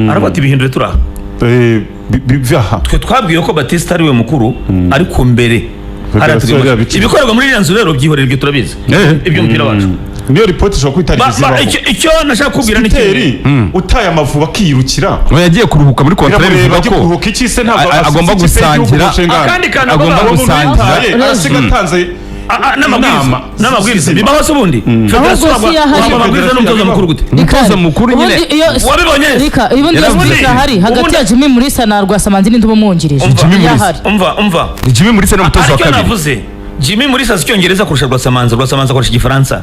aravuga ati bihindure turaha twe twabwiye ko Batista ari we mukuru ariko mbere ibikorerwa muri iriya nzu rero byihorerwe turabizi iby'umupira wacu niyo report ishobora kwitariza icyo nashaka kubwira ni kiteri utaye amavuba akiyirukira yagiye kuruhuka muri kontrere bivuga ko kuruhuka iki se ntabwo agomba gusangira agomba gusangira arasiga atanze n'amabwiriza bibaho se ubundi amabwiriza n'umutoza mukuru gute umutoza mukuru nyine wabibonye rika ubundi hari hagati ya Jimmy Mulisa na Rwasamanzi n'indi bumwungirije umva Jimmy Mulisa n'umutoza wa kabiri navuze Jimmy Mulisa si Icyongereza kurusha Rwasamanzi akoresha Igifaransa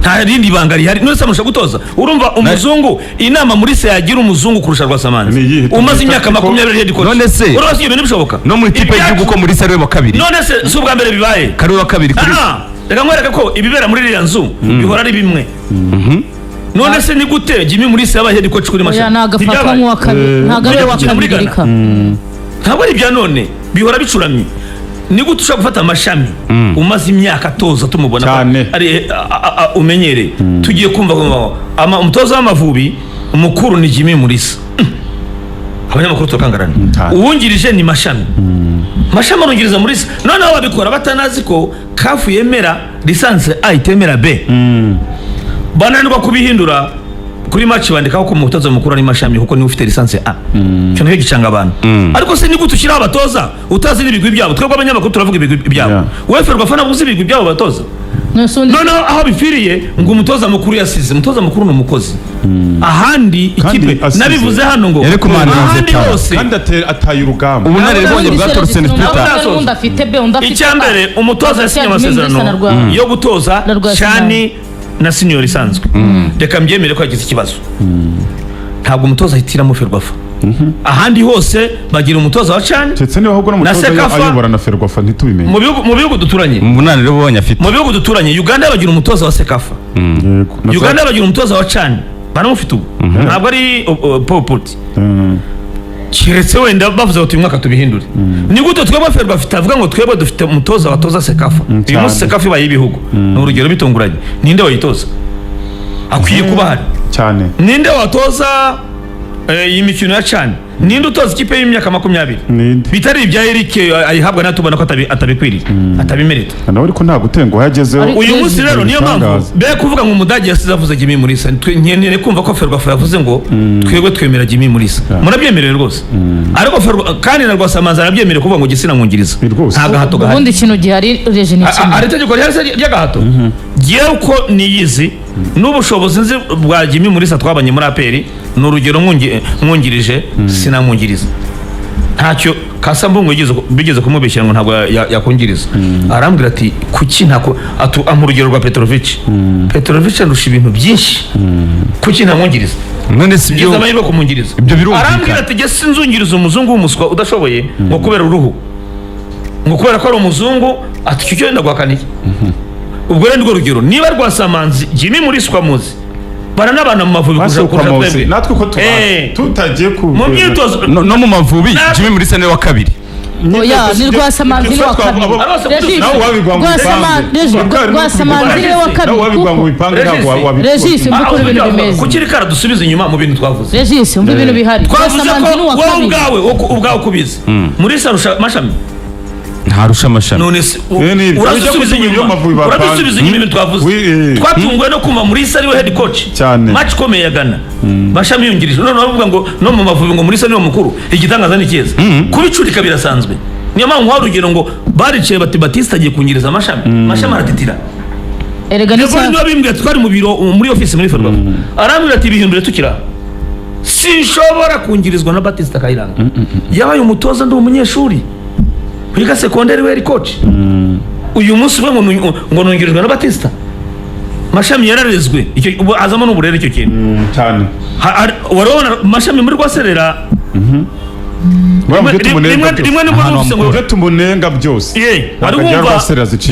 nta rindi banga rihari none se amusha gutoza urumva umuzungu inama Mulisa yagira umuzungu kurusha Rwasamanzi umaze imyaka 20 yedi coach none se urabasiye ibintu bishoboka no muri tipe y'igihugu ko Mulisa ari we wa kabiri none se si ubwa mbere bibaye kari wa kabiri kuri reka nkwereka ko ibibera muri iriya nzu bihora ari bimwe none se ni gute Jimmy Mulisa yabaye head coach kuri Mashami nagafatwa nk'uwa kabiri nagabe wa kabiri rika ntabwo ari bya none bihora bicuramye ni gute ushobora gufata Mashami umaze imyaka atoza tumubona ari umenyere tugiye kumva umutoza w'Amavubi umukuru ni Jimmy Mulisa abanyamakuru tukangarana uwungirije ni Mashami arungiriza Mulisa noneho babikora batanazi ko kafu yemera lisansi A itemera B bananirwa kubihindura kuri match bandikaho ko umutoza mukuru ari Mashami kuko ni ufite lisansi A cyo niho gicanga abantu ariko se ni gute ushyira abatoza utazi n'ibigwi byabo twebwe abanyamakuru turavuga ibigwi byabo wefe rwafana buzi ibigwi byabo batoza none aho bifiriye ngo umutoza mukuru yasize umutoza mukuru ni umukozi ahandi ikipe nabivuze hano ngo ahandi hose kandi ataye urugamba ubunararibonye bwa Torsen Peter icyambere umutoza yasinye amasezerano yo gutoza Shani na senior isanzwe reka mbyemere ko yagize ikibazo ntabwo umutoza ahitiramo Ferwafa ahandi hose bagira umutoza wa Chani ndetse niho ahubwo n'umutoza ayobora na Ferwafa ntitubimenye mu bihugu duturanye ubunararibonye afite mu bihugu duturanye Uganda bagira umutoza wa Sekafa Uganda bagira umutoza wa Chani baramufite ubu ntabwo ari Popoti kiretse wenda bavuze ngo uyu mwaka tubihindure ni gute twebwe Ferwafa avuga ngo twebwe dufite umutoza watoza Sekafa uyu munsi Sekafa ibaye ibihugu ni urugero bitunguranye ninde wayitoza akwiye kuba hari cyane ninde watoza iyi mikino ya Chani ninde utoza ikipe y'imyaka 20 bitari ibya Eric ayihabwa natubona ko atabikwiriye atabimerita nawe ariko nta gutengo yagezeho uyu munsi rero niyo mpamvu be kuvuga ngo umudage yasize avuze Jimmy Mulisa nkeneye kumva ko Ferwafa yavuze ngo twebwe twemera Jimmy Mulisa murabyemerera rwose ariko kandi na Rwasamanzi arabyemerera kuvuga ngo gisina nkungiriza nta gahato gahari ubundi kintu gihari regeni kimwe ari tegeko ry'agahato giye uko niyizi n'ubushobozi nzi bwa Jimmy Mulisa twabanye muri APR ni urugero mwungirije sinamwungiriza ntacyo Kasambungu bigeze kumubeshyira ngo ntabwo yakungiriza arambwira ati kuki ntako amurugero rwa Petrovic arusha ibintu byinshi kuki ntamwungiriza none si byo amahirwe kumungiriza arambwira ati jye sinzungiriza umuzungu w'umuswa udashoboye ngo kubera uruhu ngo kubera ko ari umuzungu ati cyo cyenda gwakaniye ubwo rero ndwo rugero niba Rwasamanzi Jimmy Mulisa kwamuzi baranabana mu Mavubi kuja twebwe natwe ko tutagiye ku mu myitozo no mu Mavubi Jimmy Mulisa ni wa kabiri oya ni Rwasamanzi ni wa kabiri Rwasamanzi ni wa kabiri Regis mbukuru ibintu bimeze kuki rikara dusubiza inyuma mu bintu twavuze Regis umva ibintu bihari Rwasamanzi ni wa kabiri ubwawe kubizi Mulisa arusha Mashami ntarusha Mashami none se urasubiza inyuma ibintu twavuze twatunguwe no kumva Mulisa ari we head coach match komeye ya Ghana Mashami yungirije none bavuga ngo no mu Mavubi ngo Mulisa ni wa mukuru igitangaza ni kiza kubicurika birasanzwe niyo mpamvu warugero ngo bariciye bati Batista agiye kungiriza Mashami aratitira erega ni cyane niba bimbwiye twari mu biro muri office muri Ferwafa arambwira ati bihindure tukira sinshobora kungirizwa na Batista Kayiranga yabaye umutoza ndi umunyeshuri kwiga secondary we coach uyu munsi we ngo nungirijwe na Batista Mashami yararezwe icyo azamo n'uburere icyo kintu cyane warabona Mashami muri Rwaserera rimwe ngo tumunenga byose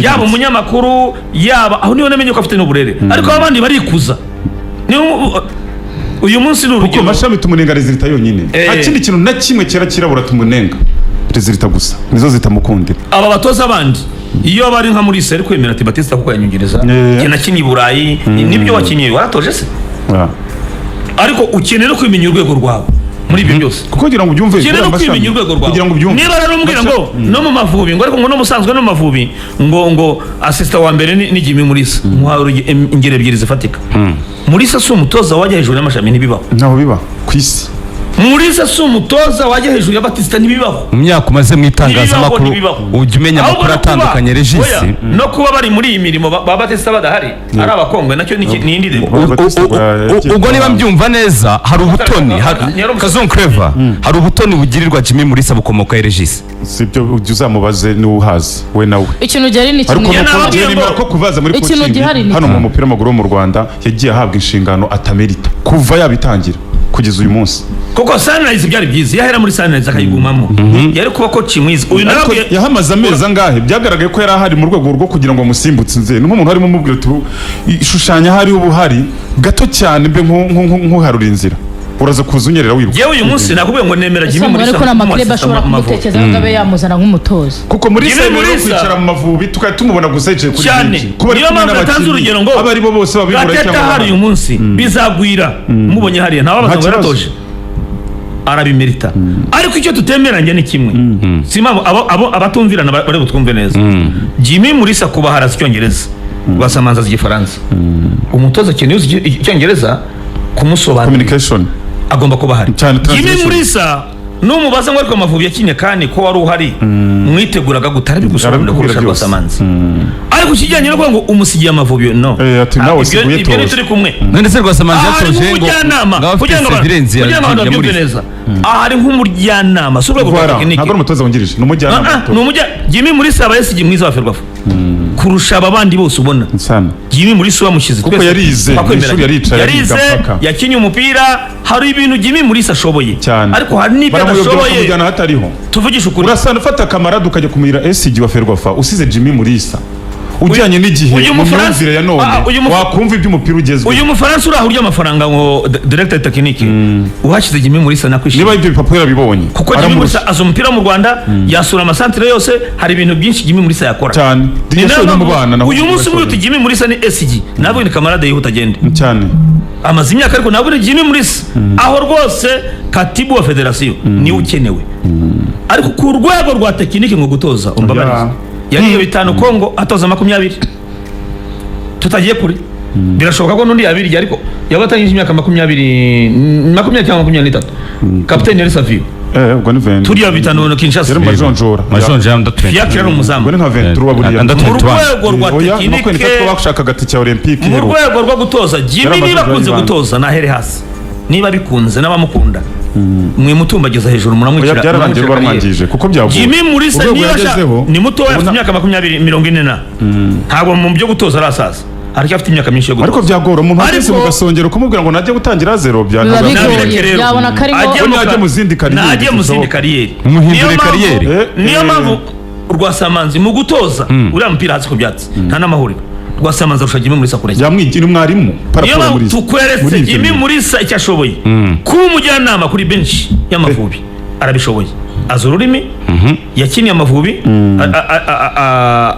yaba umunyamakuru yaba aho niho namenye ko afite n'uburere ariko abandi barikuza uyu munsi ni urugero kuko Mashami tumunenga rezilita yonyine nta kindi kintu na kimwe kirabura tumunenga rezilita gusa nizo zitamukundira aba batoza abandi iyo bari nka Mulisa ari kwemera ati Batista kuko yanyongereza kina kini Burayi nibyo wakinye waratoje se ariko ukeneye no kwimenya urwego rwawe muri ibyo byose kuko kugira ngo ubyumve ukeneye no kwimenya urwego rwawe kugira ngo ubyumve niba rero umbwira ngo no mu Mavubi ngo ariko ngo no musanzwe no mu Mavubi ngo assistant wa mbere ni Jimmy Mulisa muhawe ingero ebyiri zifatika Mulisa si umutoza wajya hejuru y'amashami ntibibaho ntaho biba ku isi Mulisa si umutoza wajya hejuru ya Batista ntibibaho mu myaka umaze mu itangazamakuru ujya umenya amakuru atandukanye Regis no kuba bari muri iyi mirimo ba Batista badahari ari abakongwe nacyo ni indi de ubwo niba mbyumva neza hari ubutoni Kazungu Clever hari ubutoni bugirirwa Jimmy Mulisa bukomoka Regis sibyo uzamubaze ni uhazi we nawe ikintu gihari ni ariko kimwe ko kuvaza muri coaching hano mu mupira w'amaguru mu Rwanda yagiye ahabwa inshingano atamerita kuva yabitangira kugeza uyu munsi kuko Sunrise byari byiza yahera muri Sunrise akayigumamo yari kuba coach mwiza uyu nawe yahamaze amezi angahe byagaragaye ko yari ahari mu rwego rwo kugira ngo musimbutse nze n'umuntu harimo mubwira ishushanya hari ubuhari gato cyane mbe nk'uharura inzira uraza kuza unyerera wiruka yewe uyu munsi nakubwiye ngo nemera Jimmy Mulisa ariko n'amaklub ashobora kumutekereza ngo abe yamuzana nk'umutoza kuko muri Sene kwicara mu Mavubi tukaba tumubona gusa yicaye kuri bench kuba niyo mpamvu yatanze urugero ngo abari bo bose babibura cyangwa hari uyu munsi bizagwira mubonye hariya ntawe abaza ngo yaratoje arabimerita ariko icyo tutemeranya ni kimwe simamo abo abatumvirana bari butwumve neza Jimmy Mulisa kuba harazi icyongereza basamanza igifaransa umutoza akeneye icyongereza kumusobanurira communication agomba kuba hari Jimmy Mulisa numubaza ngo ariko Amavubi yakinye kandi ko wari uhari mwiteguraga gutara bigusobanurira kurusha Rwasamanzi ariko kijyanye no kuvuga ngo umusigiye Amavubi no ati nawe siguye ibyo turi kumwe none se Rwasamanzi yatoje ngo kugira ngo babyumve neza ari nk'umujyanama si urwego rwa tekinike ntabwo ari umutoza wungirije ni umujyanama Jimmy Mulisa aba yasigiye mwiza wa Ferwafa kurusha abandi bose ubona Jimmy Mulisa wamushyize kuko yarize ishuri yarize yakinye umupira hari ibintu Jimmy Mulisa ashoboye ariko hari n'ibyo adashoboye tuvugisha ukuri urasana ufata Kamara ukajya kumira SG wa Ferwafa usize Jimmy Mulisa ujyanye n'igihe mu myumvire ya none wakumva iby'umupira ugezwe uyu mufaransa uraho urya amafaranga ngo director technique uhashyize Jimmy Mulisa nakwishima niba ibyo bipapuro yarabibonye kuko Jimmy Mulisa azo umupira mu Rwanda yasura amasantere yose hari ibintu byinshi Jimmy Mulisa yakora cyane uyu munsi muri Jimmy Mulisa ni SG nabwo ni kamarade yihuta agende cyane amaze imyaka ariko nabwo ni Jimmy Mulisa aho rwose katibu wa federation ni ukenewe ariko ku rwego rwa technique ngo gutoza umbabariza yariyo 5 Kongo atoza 20 tutagiye kuri birashoboka ko nundi yabiri ariko yabatangije imyaka 20 cyangwa 23 kapiteni yari Savio ubwo ni 20 turiya 5 Kinshasa yari majonjora yakira umuzamba ubwo ni nka 23 buriya mu rwego rwa technique twashakaga tike olympique mu rwego rwo gutoza Jimmy niba kunze gutoza nahere hasi niba bikunze n'abamukunda mwe mutumbagiza hejuru muramwicira byararangiye barwangije kuko byavuye Jimmy Mulisa niba ni muto afite imyaka 40 ntabwo mu byo gutoza arasaza ariko afite imyaka myinshi yo gutoza ariko byagora umuntu ageze mu gasongero kumubwira ngo najye gutangira zero byabona karimo najye mu zindi kariyeri najye mu zindi kariyeri muhindure kariyeri niyo mpamvu Rwasamanzi mu gutoza uriya mupira hasi ku byatsi nta n'amahuriro Rwasamanzi arusha Jimmy Mulisa kureshya yamwigira umwarimu paraporo muri tukweretse Jimmy Mulisa icyo ashoboye kuba umujyanama kuri bench y'Amavubi arabishoboye azo ururimi yakiniye Amavubi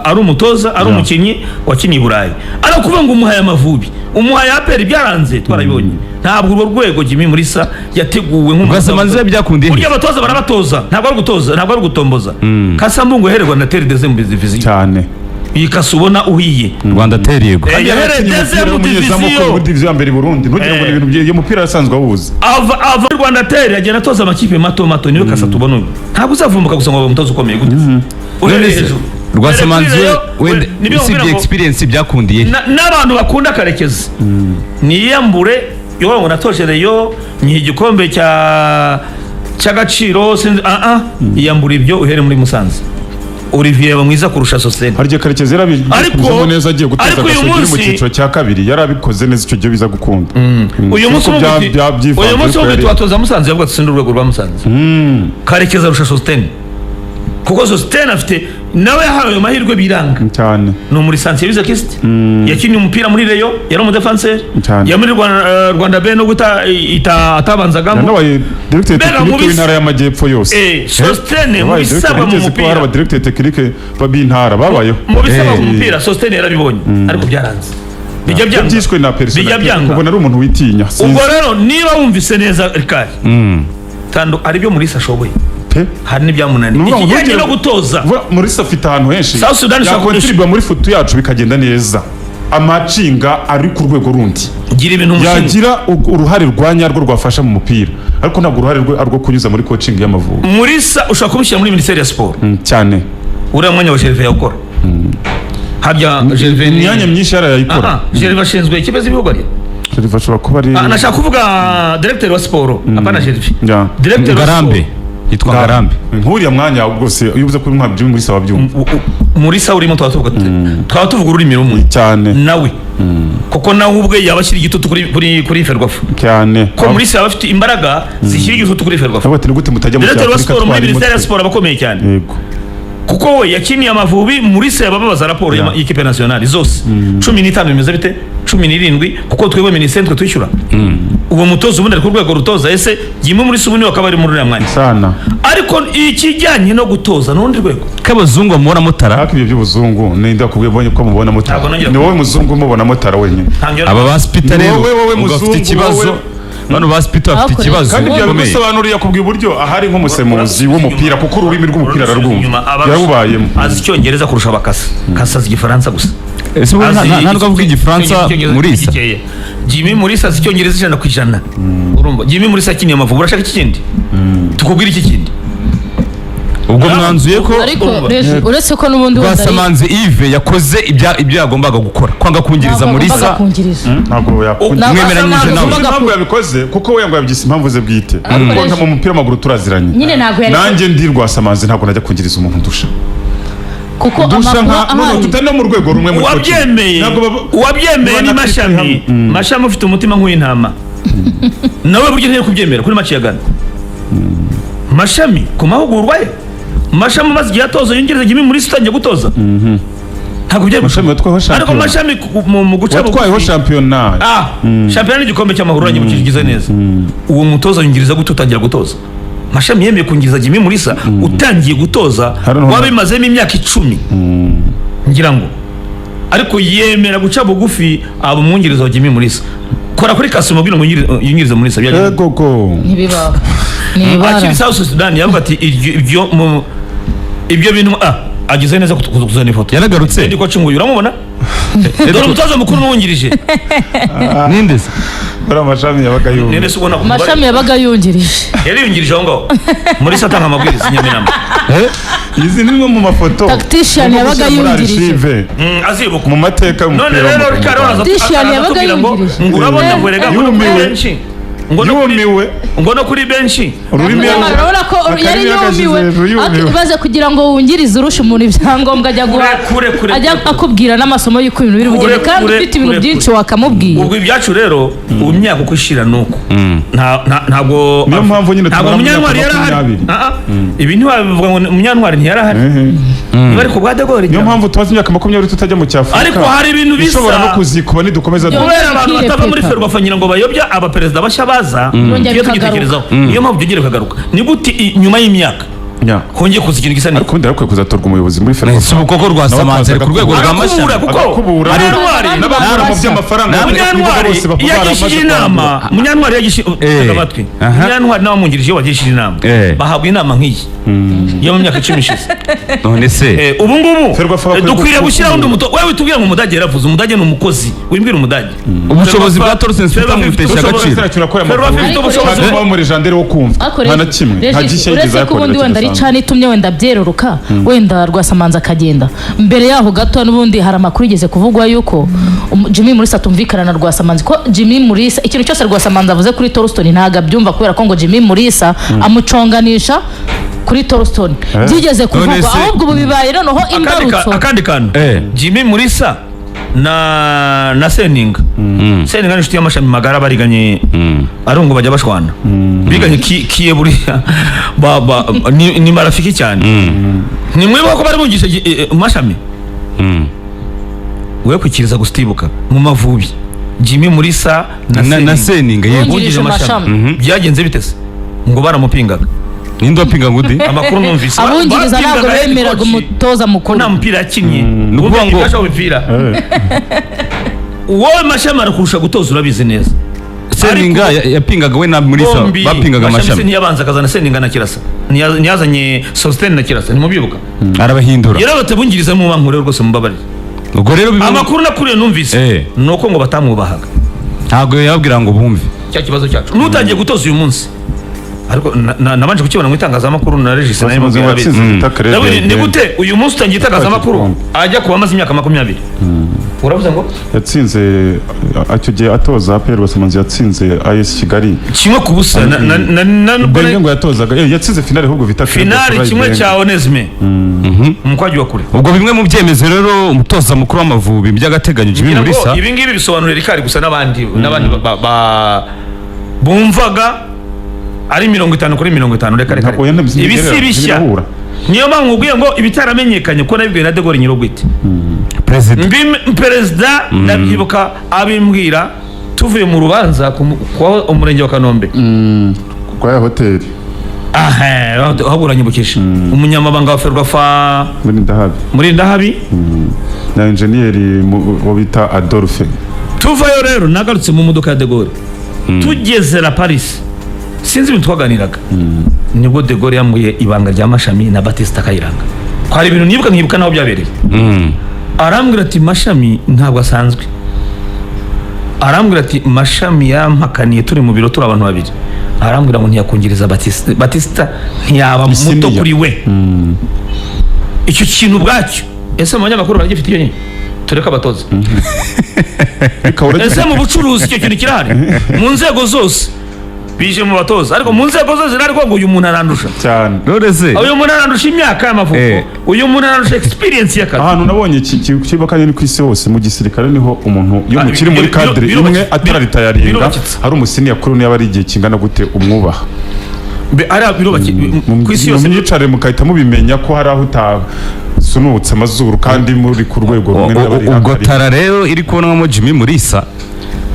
ari umutoza ari umukinnyi wakiniye i Burayi ariko kuvuga ngo umuhaye Amavubi umuhaye APR byaranze twarabibonye ntabwo urwo rwego Jimmy Mulisa yateguwe nk'umutoza byakundiye burya abatoza barabatoza ntabwo ari gutoza ntabwo ari gutomboza Kasambungu hererwa na Terre des Division cyane ikasubona uhiye Rwanda Terre yego yahereze mu division ya mbere Burundi ntugire ngo ibintu byo mupira asanzwe awuzi ava Rwanda Terre agenda atoza amakipe mato niyo kasa tubona uyu ntabwo uzavumbuka gusa ngo umutoza ukomeye gute Rwasamanzi wende usibye experience byakundiye n'abantu bakunda Karekezi niyambure yo ngo natoshereyo ni igikombe cy'agaciro yambura ibyo uhere muri Musanze Olivier bamwiza kurusha Sosene harya Karekezi yarabikoze neza agiye gutoza Gasogi mu cyiciro cya kabiri yarabikoze neza icyo gihe biza gukunda uyu munsi wo twatoza Musanze yavuga tsinde urwego rwa Musanze Karekezi arusha Sosene kuko Sosene afite nawe yahawe amahirwe biranga cyane no muri Santé bize Kist yakinnye umupira muri Rayon yari mu defenseur yamuri Rwanda B no guta atabanzagamo nawe directeur technique w'intara y'amajyepfo yose Sosene mu bisaba mu mupira aba directeur technique babintara babayeho mu bisaba mu mupira Sosene yarabibonye ariko byaranze bijya byanga byishwe na personality ubona ari umuntu witinya ubwo rero niba wumvise neza Rikari tando ari byo Mulisa ashoboye hari n'ibyamunaniye ikijyanye no gutoza Mulisa afite ahantu henshi South Sudan yakontribuye muri foot yacu bikagenda neza amacinga ari ku rwego rundi gira ibintu yagira uruhare rwanya rwo rwafasha mu mupira ariko ntabwo uruhare rwo kunyuza muri coaching y'Amavubi. Mulisa ushaka kumushyira muri Ministeri ya Sport cyane uriya mwanya wa Gervais yakora harya Gervais imyanya myinshi yarayikora Gervais ashinzwe ikibazo ibihugu ari Gervais ashobora kuba ari nashaka kuvuga directeur wa sport apana Gervais directeur Ngarambe yitwa Ngarambe nkuriya mwanya bwose iyo ubuze kuri mwabyo muri sawa byumva Mulisa urimo twatuvuga ururimi rumwe cyane nawe kuko nawe ubwe yabashyira igitutu kuri Ferwafa cyane ko Mulisa yaba afite imbaraga zishyira igitutu kuri Ferwafa abo ati gute mutajya mu directeur wa sport muri Ministeri ya Sport abakomeye cyane yego kuko we yakiniye Amavubi Mulisa yababaza raporo y'ikipe nationale zose 15 bimeze bite 17 kuko twebwe Ministeri twe twishyura uwo mutozo ubundi ari ku rwego rutoza ese Jimmy Mulisa ubundi wakaba ari muri mwanya sana ariko ikijyanye no gutoza n'undi rwego k'abazungu mubona mutara ariko ibyo by'ubuzungu ninde akubwiye bonye ko mubona mutara ni wowe muzungu mubona mutara wenyine aba baspita rero wowe muzungu ikibazo bano baspita bafite ikibazo kandi byo bisobanuriye kubwiye uburyo ahari nk'umusemuzi w'umupira kuko ururimi rw'umupira ararwumva yarubayemo azi icyongereza kurusha abakasa kasa azi igifaransa gusa ese ntabwo avuga igifaransa Mulisa Jimmy Mulisa azi icyongereza 100% urumva Jimmy Mulisa akiniye Amavubi urashaka ikindi tukubwira iki kindi ubwo mwanzuye ko ariko uretse ko n'ubundi Rwasamanzi Yves yakoze ibyo yagombaga gukora kwanga kungiriza Mulisa ntabwo mwemeranyije nawe ntabwo yabikoze kuko we ngo yabyise impamvu ze bwite kuko nta mu mupira w'amaguru turaziranye nyine ntabwo yari nanjye ndi Rwasamanzi ntabwo najya kungiriza umuntu ndusha kuko amakuru tutari no mu rwego rumwe mu wabyemeye ni Mashami ufite umutima nk'uw'intama nawe buryo nteye kubyemera kuri match ya Ghana Mashami ku mahugurwa ye Mashami maze igihe atoza yongereza Jimmy Mulisa utangiye gutoza ntabwo byari Mashami watwayeho ariko Mashami mu guca watwayeho shampiyona shampiyona n'igikombe cy'amahoro yanyibukije neza uwo mutoza yongereza gute utangira gutoza Mashami yemeye kungiriza Jimmy Mulisa utangiye gutoza wabimazemo imyaka 10 ngira ngo ariko yemera guca bugufi abo mwungiriza wa Jimmy Mulisa kora kuri Kasimo bino yungiriza Mulisa yego go ntibibaho akiri South Sudan yavuga ati ibyo bintu agize neza kuzana ifoto yaragarutse ndiko cinguye uramubona dore umutoza mukuru n'uwungirije ninde bara Mashami yabaga yungirije ninde subona Mashami yabaga yungirije yari yungirije aho ngaho Mulisa atanga amabwiriza Nyaminama izi nimwe mu mafoto tactician yabaga yungirije azibuka mu mateka y'umupira tactician yabaga yungirije ngurabona ngo rega benshi ngo no kuri benshi ururimi urabona ko yari yumiwe ibaze kugira ngo wungirize urusha umuntu ibyangombwa ajya akubwira n'amasomo y'uko ibintu biri bugende kandi ufite ibintu byinshi wakamubwira ubwo ibyacu rero ubu myaka uko ishira nuko ntabwo niyo mpamvu nyine ntabwo Munyantwari yarahari ibi ntibabivuga ngo Munyantwari ntiyarahari bari ku bwa Degori niyo mpamvu tumaze imyaka 20 tutajya mu cyafurika ariko hari ibintu bisa bishobora no kuzikuba nidukomeza kubera abantu batava muri Ferwafa nyira ngo bayobya abaperezida bashya baza iyo tugitekerezaho niyo mpamvu byongera kagaruka ni gute nyuma y'imyaka hongeye kuza ikintu gisa ariko ndakwiye kuzatorwa umuyobozi muri Ferwafa si uko Rwasamanzi ku rwego rwa Mashami akubura n'abakora mu by'amafaranga Munyantwari yagishije amatwi Munyantwari nawe mungirije wagishije inama bahabwa inama nk'iyi yo mu myaka 10 ishize none se ubu ngubu dukwiriye gushyiraho undi muto wewe tubwira ngo umudage yaravuze umudage ni umukozi wimbwira umudage ubushobozi bwa Torsten Spita mu gutesha agaciro Ferwafa muri jandere wo kumva nta na kimwe nta gishyigiza yakorera cyane itumye wenda byeruruka wenda Rwasamanzi akagenda mbere yaho gato n'ubundi hari amakuru igeze kuvugwa yuko Jimmy Mulisa atumvikana na Rwasamanzi ko Jimmy Mulisa ikintu cyose Rwasamanzi avuze kuri Torsten ntago abyumva kubera ko ngo Jimmy Mulisa amuconganisha kuri Torsten byigeze kuvugwa ahubwo ubu bibaye noneho imbarutso akandi kantu Jimmy Mulisa na Seninga Seninga ni inshuti y'Amashami magara bariganye arungo bajya bashwana biganye kiye buriya ni marafiki cyane ni mwibuka ko bari bungisha Mashami we kwikiriza gustibuka mu Mavubi Jimmy Mulisa na Seninga yegungije Mashami byagenze bitese ngo baramupingaga ninde wapinga ngudi amakuru numvise abungiriza ntabwo bemeraga umutoza mukuru nta mupira yakinnye nukuvuga ngo wowe Mashami arakurusha gutoza urabizi neza. Seninga yapingaga we na Mulisa bapingaga Mashami. Ntiyabanza akazana Seninga na Kirasa. Ntiyazanye Sostene na Kirasa ntimubibuka. Arabahindura. Yarabatabungiriza mu bankure rwose mubabarire. Ubwo rero amakuru nakuriye numvise nuko ngo batamwubahaga. Ntago yababwira ngo bumve. Cya kibazo cyacu. Nutangiye gutoza uyu munsi. Ariko nabanje kukibona mu itangazamakuru na Regis nayo mubwirabizi. Ni gute uyu munsi utangiye itangazamakuru ajya kuba amaze imyaka 20. Uravuze ngo yatsinze icyo gihe atoza APR Rwasamanzi yatsinze AS Kigali kimwe ku busa Benge ngo yatozaga yatsinze finale ahubwo vita finale kimwe cya Onesme mukwaji wa kure. Ubwo bimwe mu byemezo rero umutoza mukuru w'Amavubi by'agateganyo Jimmy Mulisa ibi ngibi bisobanura Rikari gusa n'abandi bumvaga ari 50-50 reka ibi si bishya. Niyo mpamvu ubwiye ngo ibitaramenyekanye ko nabibwiye na De Gaulle Nyirogwite perezida ndabyibuka abimbwira tuvuye mu rubanza kwa umurenge wa Kanombe kwa hoteli haburanyibukisha umunyamabanga wa Ferwafa muri Ndahabi na engineer wo bita Adolphe. Tuvayo rero nagarutse mu modoka ya De Gaulle tugeze la Paris sinzi ibintu twaganiraga nibwo De Gaulle yamuye ibanga rya Mashami na Batista Kayiranga ko hari ibintu nkibuka naho byabereye. Arambwira ati Mashami ntabwo asanzwe. Arambwira ati Mashami yampakaniye turi mu biro turi abantu babiri. Arambwira ngo ntiyakungiriza Batista ntiyaba muto kuri we. Icyo kintu bwacyo ese mu banyamakuru baragifite iyo nyine tureka abatoza. Ese mu bucuruzi icyo kintu kirahari mu nzego zose bije mu batoza ariko mu nzego zose ariko ngo uyu muntu arandusha cyane. Roreze uyu muntu arandusha imyaka y'amavuko uyu muntu arandusha experience y'akazi. Ahantu nabonye kibakanye ni kwisi hose mu gisirikare niho umuntu yo mukiri muri cadre imwe atararitayaringa hari umusini yakuru niyo bari igihe kingana gute umwubaha be ari birobaki kwisi yose munyicare mukahita mubimenya ko hari aho utasunutse amazuru kandi muri ku rwego rumwe n'abari. Ubwo tara rero iri kubonwamo Jimmy Mulisa.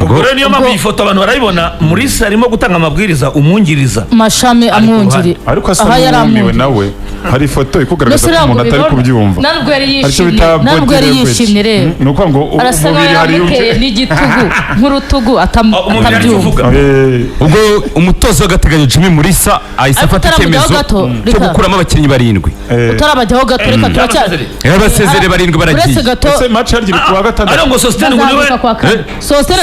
Ubwo niyo mpamvu ifoto abantu barayibona Mulisa arimo gutanga amabwiriza umwungiriza Mashami amwungiri ariko asa n'umiwe nawe hari ifoto ikugaragaza ko umuntu atari kubyumva ntabwo yari yishimye rero nuko ngo umubiri hari n'igitugu nk'urutugu atabyumva. Ubwo umutoza w'agateganyo Jimmy Mulisa ahise afata icyemezo cyo gukuramo abakinnyi 7 utarabajyaho gato reka turacyari abasezere 7 baragiye ese match yargira ku wa gatandatu ariko Sostene ngo niwe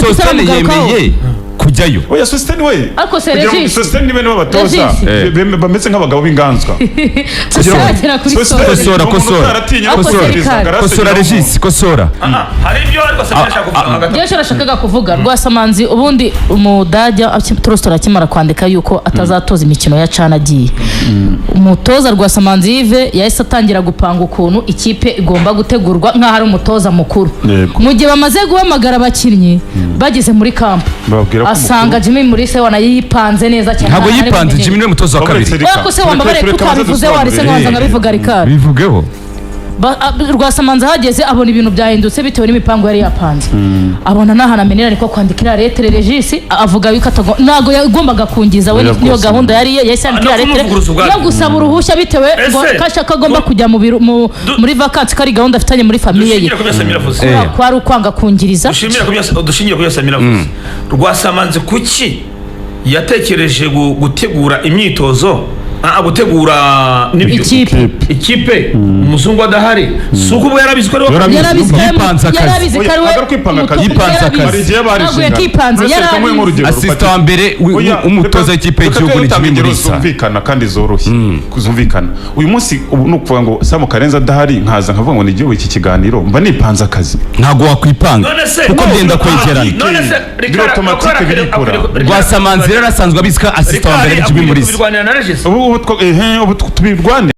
Sostene yemeye kujyayo. Oya Sostene we ariko Regis Sostene niwe n'abatoza bameze nk'abagabo b'inganzwa kosora Regis kosora hari ibyo ariko ashakaga kuvuga Rwasamanzi ubundi umudajya Trostor akimara kwandika yuko atazatoza imikino ya Cana agiye umutoza Rwasamanzi Yves yahise atangira gupanga ukuntu ikipe igomba gutegurwa nk'aho ari umutoza mukuru. Mu gihe bamaze guhamagara abakinnyi bageze muri kamp asanga Jimmy Mulisa wanayipanze neza cyane. Ntabwo yipanze Jimmy niwe mutoza wa kabiri. Wako se wambabare kutabivuze warise nkabanza ngabivuga Rikari. Bivugeho. Rwasamanzi hageze abona ibintu byahindutse bitewe n'imipango yari yapanze. Abona naha namenera niko kwandikira lettre Regis avuga yuko ntago yagombaga kungiza we niyo gahunda yari yasandikira lettre yo gusaba uruhushya bitewe ngo kashaka agomba kujya mu biro muri vacances kari gahunda afitanye muri famille ye. Kwari ukwanga kungiriza. Dushingiye ku Samira vuze. Rwasamanzi kuki yatekereje gutegura imyitozo gutegura ikipe umuzungu adahari suko ubwo yarabizi ko yipanze akazi asista wa mbere umutoza w'ikipe y'igihugu ni Jimmy Mulisa. Zumvikana kandi zoroshye kuzumvikana uyu munsi ubu nukuvuga ngo Samu Karenzi adahari nkaza nkavuga ngo nigiye iki kiganiro mba nipanze akazi ntago wakwipanga kuko byenda kwegerana Rwasamanzi rero asanzwe abizika asista wa mbere Jimmy Mulisa. ubu tubirwane